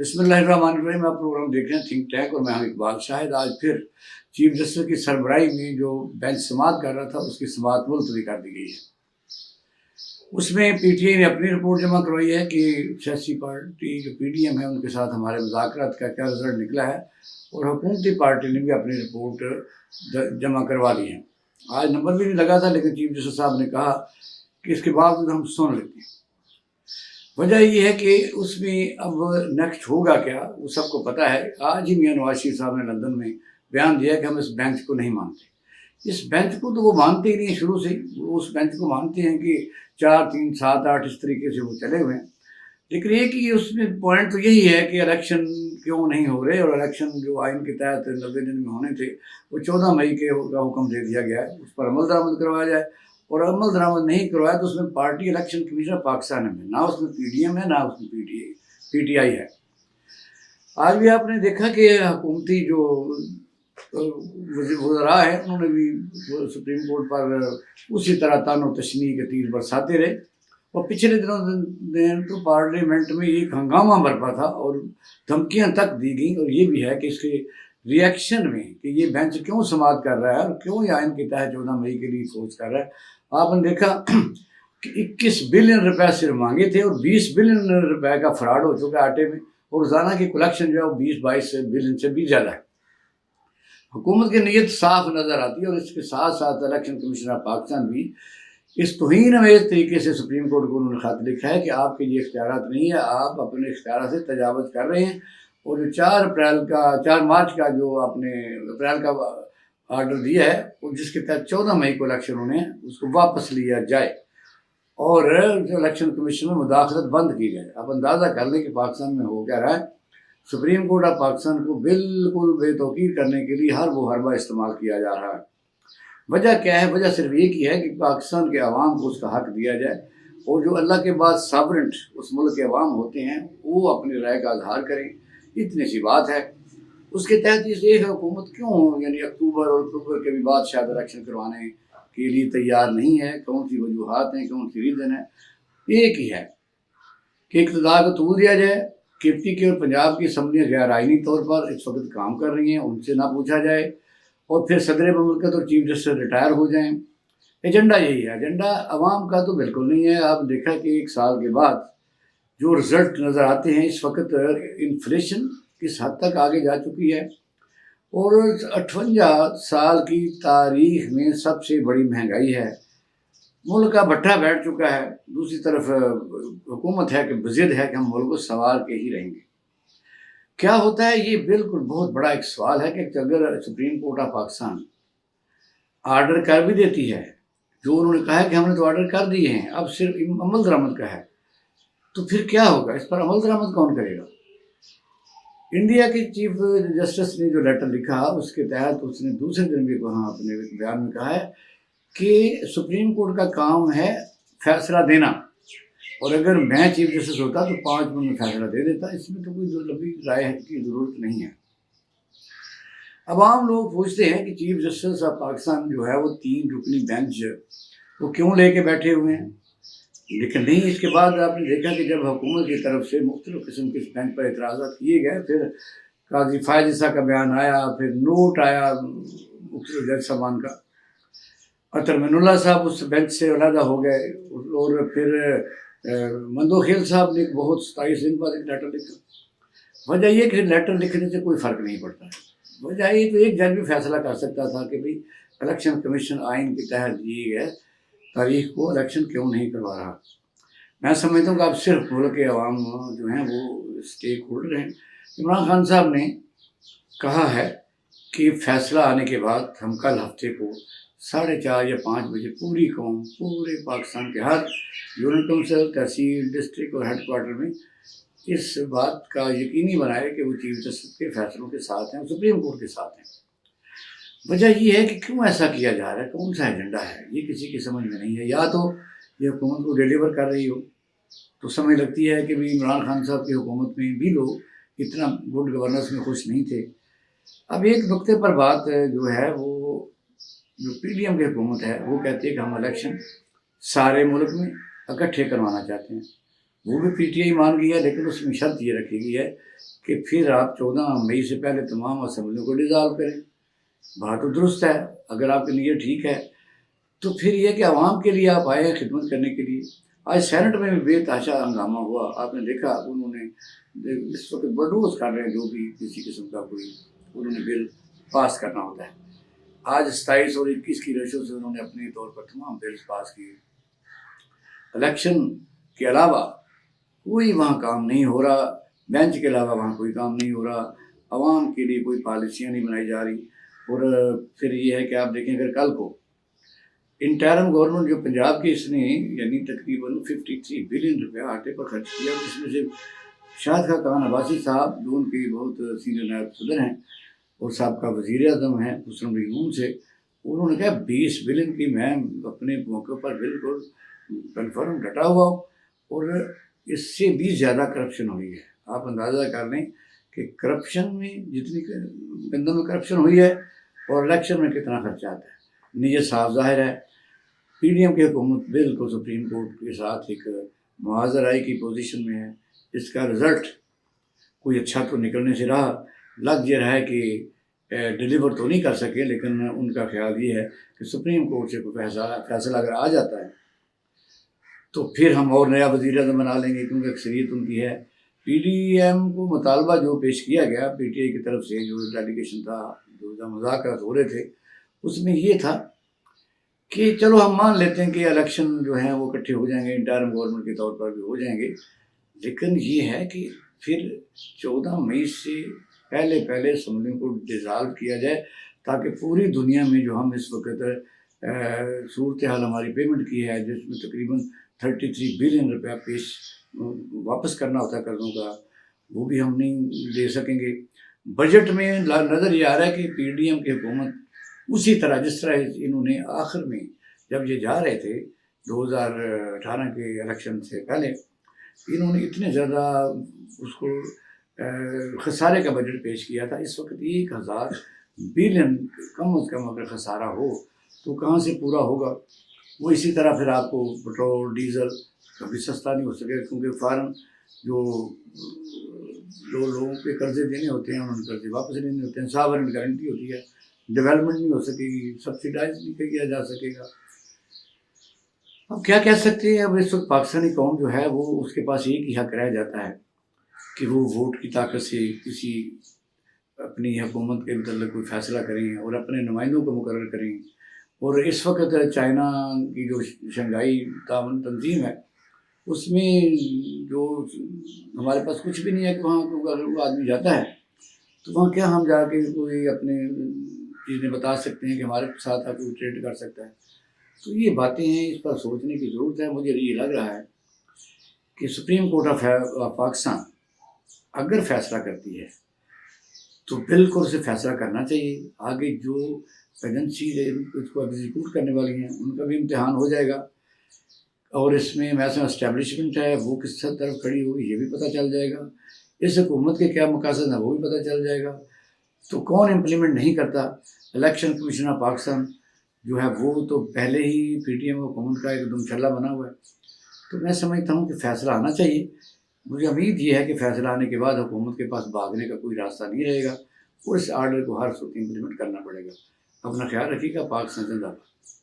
बिस्मिल्लाहिर्रहमानिर्रहीम। आप प्रोग्राम देख रहे हैं थिंक टैंक और मैं हूं इकबाल शाहिद। आज फिर चीफ जस्टिस की सरबराही में जो बेंच समाअत कर रहा था उसकी समाअत मुलतवी कर दी गई है। उसमें पीटीआई ने अपनी रिपोर्ट जमा करवाई है कि सियासी पार्टी जो पीडीएम है उनके साथ हमारे मुज़ाकरात का क्या रिजल्ट निकला है, और हुकूमती पार्टी ने भी अपनी रिपोर्ट जमा करवा दी है। आज नंबर भी नहीं लगा था, लेकिन चीफ जस्टिस साहब ने कहा कि इसके बावजूद हम सुन लेते हैं। वजह ये है कि उसमें अब नेक्स्ट होगा क्या वो सबको पता है। आज ही मियां नवाज शरीफ साहब ने लंदन में बयान दिया कि हम इस बेंच को नहीं मानते। इस बेंच को तो वो मानते ही नहीं है शुरू से। वो उस बेंच को मानते हैं कि 4, 3, 7, 8 इस तरीके से वो चले हुए हैं। लेकिन एक ही उसमें पॉइंट तो यही है कि इलेक्शन क्यों नहीं हो रहे, और इलेक्शन जो आइन के तहत 90 दिन में होने थे वो 14 मई के का हुक्म दे दिया गया है, उस पर अमल दरामद करवाया जाए। और अमल दरामद नहीं करवाया तो उसमें पार्टी इलेक्शन कमीशन पाकिस्तान में ना उसमें पीडीएम है ना उसमें पीटीआई है। आज भी आपने देखा कि हुकूमती जो वज़रा है उन्होंने भी सुप्रीम कोर्ट पर उसी तरह तानो तशनी के तीर बरसाते रहे। और पिछले दिनों तो पार्लियामेंट में एक हंगामा बरपा था और धमकियां तक दी गई। और ये भी है कि इसके रिएक्शन में कि ये बेंच क्यों समाअत कर रहा है और क्यों ये आइन के तहत 14 मई के लिए सोच कर रहा है। आपने देखा कि 21 बिलियन रुपए सिर्फ मांगे थे और 20 बिलियन रुपए का फ्रॉड हो चुका है आटे में, और रोजाना की कलेक्शन जो है वो 20-22 बिलियन से भी ज़्यादा है। हुकूमत की नीयत साफ नज़र आती है। और इसके साथ साथ इलेक्शन कमीशन ऑफ पाकिस्तान भी इस तौहीन अमेज़ तरीके से सुप्रीम कोर्ट को उन्होंने खत लिखा है कि आपके ये इख्तियारात नहीं है, आप अपने इख्तियार से तजावज़ कर रहे हैं। और जो 4 मार्च का जो आपने अप्रैल का आर्डर दिया है और जिसके तहत 14 मई को इलेक्शन होने हैं उसको वापस लिया जाए और जो इलेक्शन कमीशन में मुदाखलत बंद की जाए। आप अंदाज़ा कर लें कि पाकिस्तान में हो क्या रहा है। सुप्रीम कोर्ट ऑफ पाकिस्तान को बिल्कुल बेतौकीर करने के लिए हर वो हरबा इस्तेमाल किया जा रहा है। वजह क्या है? वजह सिर्फ एक ही है कि पाकिस्तान के अवाम को उसका हक दिया जाए, और जो अल्लाह के बाद सॉवरेंट उस मुल्क के अवाम होते हैं वो अपनी राय का इजहार करें। इतनी सी बात है। उसके तहत इस एक हुकूमत क्यों यानी अक्टूबर के भी बाद शायद इलेक्शन करवाने के लिए तैयार नहीं है। कौन सी वजूहात हैं, कौन सी रीज़न है? एक ही है कि इक़्तिदार को तूल दिया जाए। केपी के और पंजाब की असम्बलियाँ गैर आइनी तौर पर इस वक्त काम कर रही हैं, उनसे ना पूछा जाए, और फिर सदर ममलकत और चीफ जस्टिस रिटायर हो जाएं। एजेंडा यही है। एजेंडा अवाम का तो बिल्कुल नहीं है। आप देखा कि 1 साल के बाद जो रिजल्ट नज़र आते हैं, इस वक्त इन्फ्लेशन किस हद तक आगे जा चुकी है, और 58 साल की तारीख में सबसे बड़ी महंगाई है। मुल्क का भट्ठा बैठ चुका है। दूसरी तरफ हुकूमत है कि बज़िद है कि हम मुल्क को संवार के ही रहेंगे। क्या होता है? ये बिल्कुल बहुत बड़ा एक सवाल है कि अगर supreme court of Pakistan order कर भी देती है, जो उन्होंने कहा है कि हमने तो आर्डर कर दिए हैं, अब सिर्फ अमल दरामद का है, तो फिर क्या होगा? इस पर अमल दरामद कौन करेगा? इंडिया के चीफ जस्टिस ने जो लेटर लिखा उसके तहत उसने दूसरे दिन भी वहाँ अपने बयान में कहा है कि सुप्रीम कोर्ट का काम है फैसला देना, और अगर मैं चीफ जस्टिस होता तो 5 मिनट में फैसला दे देता। इसमें तो कोई लंबी राय की ज़रूरत नहीं है। अब आम लोग पूछते हैं कि चीफ जस्टिस ऑफ पाकिस्तान जो है वो 3 रुकनी बेंच वो क्यों लेके बैठे हुए हैं। लेकिन नहीं, इसके बाद आपने देखा कि जब हुकूमत की तरफ से मुख्तलिफ किस्म के बेंच पर एतराज़ात किए गए, फिर काजी फायज़ ईसा का बयान आया, फिर नोट आया मुख्तलिफ जज साहबान का, अतर मिनुल्लाह साहब उस बेंच से अलहदा हो गए, और फिर मंदोखेल साहब ने बहुत 27 दिन बाद एक लेटर लिखा। वजह ये कि लेटर लिखने से कोई फ़र्क नहीं पड़ता है। वजह ये तो एक जज भी फैसला कर सकता था कि भाई इलेक्शन कमीशन आइन के तहत दिए गए तारीख को इलेक्शन क्यों नहीं करवा रहा। मैं समझता हूँ कि अब सिर्फ मुल्क के अवाम जो हैं वो स्टेक होल्डर हैं। इमरान खान साहब ने कहा है कि फ़ैसला आने के बाद हम कल हफ्ते को 4:30 या 5 बजे पूरी कौम, पूरे पाकिस्तान के हर यूनियन काउंसिल, तहसील, डिस्ट्रिक्ट और हेडक्वार्टर में इस बात का यकीनी बनाए कि वो चीफ जस्टिस के फैसलों के साथ हैं, सुप्रीम कोर्ट के साथ हैं। वजह ये है कि क्यों ऐसा किया जा रहा है, कौन सा एजेंडा है, ये किसी की समझ में नहीं है। या तो ये हुकूमत को डिलीवर कर रही हो तो समझ लगती है कि भाई इमरान खान साहब की हुकूमत में भी लोग इतना गुड गवर्नेंस में खुश नहीं थे। अब एक नुक्ते पर बात जो है वो जो पीडीएम की हुकूमत है वो कहती है कि हम इलेक्शन सारे मुल्क में इकट्ठे करवाना चाहते हैं। وہ بھی پی ٹی آئی مان گئی ہے، لیکن اس میں شرط یہ رکھی گئی ہے کہ پھر آپ 14 مئی سے پہلے تمام اسمبلیوں کو ڈیزالو کریں۔ بات تو درست ہے، اگر آپ کی نیت ٹھیک ہے تو پھر یہ کہ عوام کے لیے آپ آئے ہیں خدمت کرنے کے لیے۔ آج سینٹ میں بھی بے تحاشا ہنگامہ ہوا، آپ نے دیکھا انہوں نے اس وقت بلڈوز کر رہے ہیں جو بھی کسی قسم کا کوئی انہوں نے بل پاس کرنا ہوتا ہے۔ آج 27 اور 21 کی ریشو سے انہوں نے اپنے طور پر تمام بلز پاس کیے۔ الیکشن کے علاوہ کوئی وہاں کام نہیں ہو رہا، بینچ کے علاوہ وہاں کوئی کام نہیں ہو رہا، عوام کے لیے کوئی پالیسیاں نہیں بنائی جا رہی۔ اور پھر یہ ہے کہ آپ دیکھیں اگر کل کو انٹرم گورنمنٹ جو پنجاب کی اس نے یعنی تقریباً 53 بلین روپیہ آٹے پر خرچ کیا، جس میں سے شاہد خاقان عباسی صاحب جو ان کے بہت سینئر نائب صدر ہیں اور سابقہ وزیر اعظم ہیں مسلم لیگ نون سے، انہوں نے کہا 20 بلین کی میں اپنے موقع پر بالکل کنفرم ڈٹا ہوا ہوں، اور اس سے بھی زیادہ کرپشن ہوئی ہے۔ آپ اندازہ کر لیں کہ کرپشن میں جتنی گندم میں کرپشن ہوئی ہے اور الیکشن میں کتنا خرچہ آتا ہے، نیت صاف ظاہر ہے۔ پی ڈی ایم کی حکومت بالکل سپریم کورٹ کے ساتھ ایک معاذ رائی کی پوزیشن میں ہے۔ اس کا رزلٹ کوئی اچھا تو نکلنے سے رہا، لگ یہ رہا ہے کہ ڈیلیور تو نہیں کر سکے، لیکن ان کا خیال یہ ہے کہ سپریم کورٹ سے کوئی فیصلہ اگر آ جاتا ہے تو پھر ہم اور نیا وزیر اعظم بنا لیں گے، کیونکہ اکثریت ان کی ہے۔ پی ڈی ایم کو مطالبہ جو پیش کیا گیا پی ٹی آئی کی طرف سے، جو ڈیلیگیشن تھا، جو مذاکرات ہو رہے تھے، اس میں یہ تھا کہ چلو ہم مان لیتے ہیں کہ الیکشن جو ہیں وہ اکٹھے ہو جائیں گے، انٹرم گورنمنٹ کے طور پر بھی ہو جائیں گے، لیکن یہ ہے کہ پھر 14 مئی سے پہلے اسمبلیوں کو ڈیزالو کیا جائے، تاکہ پوری دنیا میں جو ہم اس وقت صورتحال ہماری پیمنٹ کی ہے، جس میں تقریباً 33 بلین روپیہ واپس کرنا ہوتا ہے قرضوں کا، وہ بھی ہم نہیں دے سکیں گے۔ بجٹ میں نظر یہ آ رہا ہے کہ پی ڈی ایم کی حکومت اسی طرح جس طرح انہوں نے آخر میں جب یہ جا رہے تھے 2018 کے الیکشن سے پہلے، انہوں نے اتنے زیادہ اس کو خسارے کا بجٹ پیش کیا تھا۔ اس وقت 1000 بلین کم از کم اگر خسارہ ہو تو کہاں سے پورا ہوگا؟ وہ اسی طرح پھر آپ کو پٹرول ڈیزل کبھی سستا نہیں ہو سکے، کیونکہ فارن جو لوگوں کے قرضے دینے ہوتے ہیں انہوں نے قرضے واپس لینے ہوتے ہیں، ساورن گارنٹی ہوتی ہے، ڈیولپمنٹ نہیں ہو سکے گی، سبسیڈائز نہیں کیا جا سکے گا۔ اب کیا کہہ سکتے ہیں؟ اب اس وقت پاکستانی قوم جو ہے وہ اس کے پاس ایک ہی حق رہ جاتا ہے کہ وہ ووٹ کی طاقت سے کسی اپنی حکومت کے متعلق کوئی فیصلہ کریں اور اپنے نمائندوں کو مقرر کریں۔ اور اس وقت چائنا کی جو شنگھائی تعاون تنظیم ہے، اس میں جو ہمارے پاس کچھ بھی نہیں ہے کہ وہاں اگر وہ آدمی جاتا ہے تو وہاں کیا ہم جا کے کوئی اپنے چیزیں بتا سکتے ہیں کہ ہمارے ساتھ آپ کو ٹریڈ کر سکتا ہے؟ تو یہ باتیں ہیں، اس پر سوچنے کی ضرورت ہے۔ مجھے یہ لگ رہا ہے کہ سپریم کورٹ آف پاکستان اگر فیصلہ کرتی ہے تو بالکل اسے فیصلہ کرنا چاہیے۔ آگے جو ایجنسیز اس کو ایگزیکیوٹ کرنے والی ہیں ان کا بھی امتحان ہو جائے گا، اور اس میں محسن اسٹیبلشمنٹ ہے وہ کس طرف کھڑی ہوگی یہ بھی پتہ چل جائے گا، اس حکومت کے کیا مقاصد ہیں وہ بھی پتہ چل جائے گا، تو کون امپلیمنٹ نہیں کرتا۔ الیکشن کمیشن آف پاکستان جو ہے وہ تو پہلے ہی پی ٹی ایم حکومت کا ایک دم چھلا بنا ہوا ہے، تو میں سمجھتا ہوں کہ فیصلہ آنا چاہیے۔ مجھے امید یہ ہے کہ فیصلہ آنے کے بعد حکومت کے پاس بھاگنے کا کوئی راستہ نہیں رہے گا، اور اس آرڈر کو ہر صورت امپلیمنٹ کرنا پڑے گا۔ اپنا خیال رکھیے گا۔ پاکستان زندہ باد۔